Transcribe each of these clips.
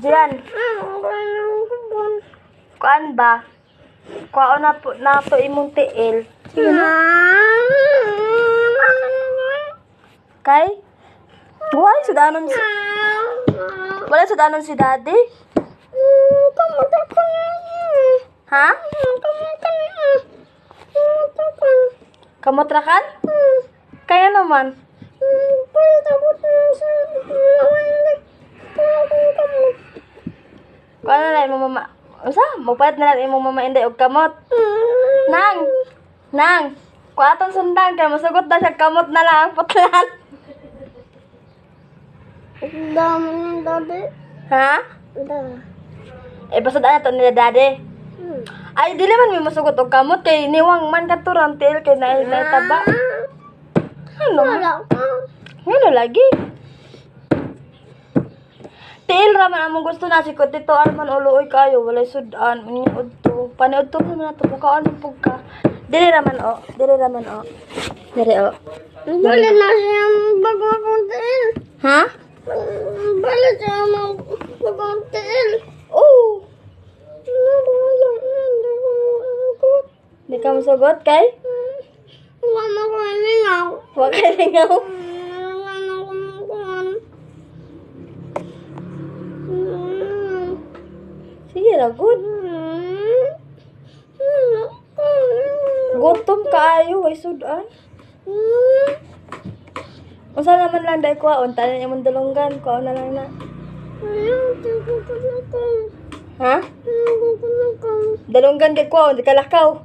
Diyan. Kuan ba? Kuan na to imong tiil. Sige na. Kay? Why sudanon si... Wala sudanon si daddy? Ha? Kamotrakan? Kaya naman. Kuan na lang imong mama. Usa? Magpayat na lang imong mama inday og kamot. Nang. Kuaton sundan kay masugot na siya kamot na lang ang putlan. Dami dati. Ha? Pasad na to nila daddy. Ay, dili man may masugot og kamot kay niwang man katurang til kay naitaba. Ano? Ano lagi? Tiil raman among gusto na si Tito Arman uloy kayo walay sudan unyod to. Paniod to naman nato bukaan ng pugka. Dili raman o. Dili o. Bala na siyang bagong tiil. Ha? Bala siyang bagong tiil. Oo. Di ka masugot kay? Wala ko ilingaw. Wa kay lingaw. Wala ko makuhan. Sige ra good. Gutom kaayo way sudan. Unsa naman lang dai kuwaon tanan imong dulonggan kuwaon na lang na. Ha? Dalunggan kay kuwaon di kalakaw.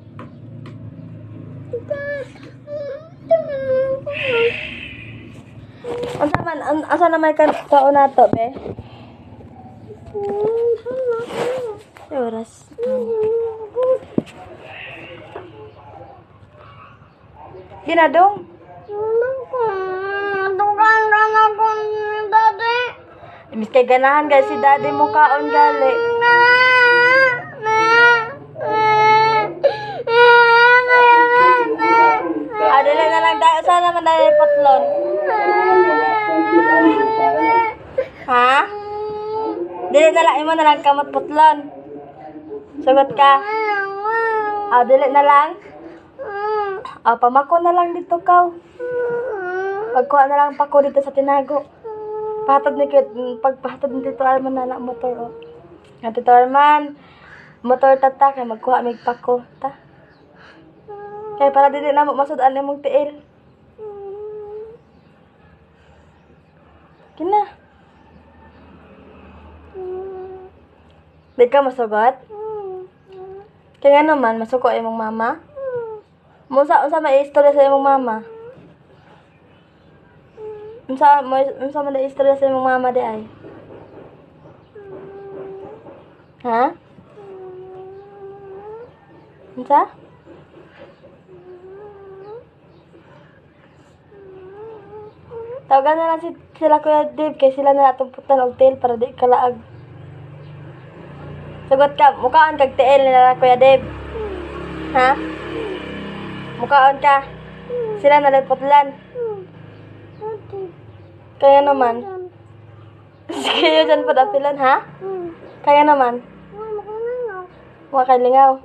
Asa naman kaon nato be? Oras. Ginadong. Imbis kay ganahan guys si daddy mo kaon gali. Dili na lang dahil saan naman dahil patlon. Ha? Dili na lang, imo na lang kamot putlon. Sagot ka. Dili na lang. Pamako na lang dito kaw. Pagkuha na lang pako dito sa tinago. Pagpahatod ni Tito Arman na lang motor. Tito Arman, motor tata kay magkuha mig pako ta. Kaya para dili na mo masudan imong tiil. Kina. Di ka masugot? Kaya naman, masuko imong mama? Unsa may istorya sa imong mama? Unsa may istorya sa imong mama di ay? Ha? Unsa? Tawagan na lang sila Kuya Dave kay sila na natong putan og tiil para di kalaag. Sagot ka, mukhaan kag tiil nila Kuya Dave. Ha? Mukhaan ka. Sila na lang putlan. Kaya naman. Sige yun dyan pa dapilan, ha? Kaya naman. Huwag kay lingaw.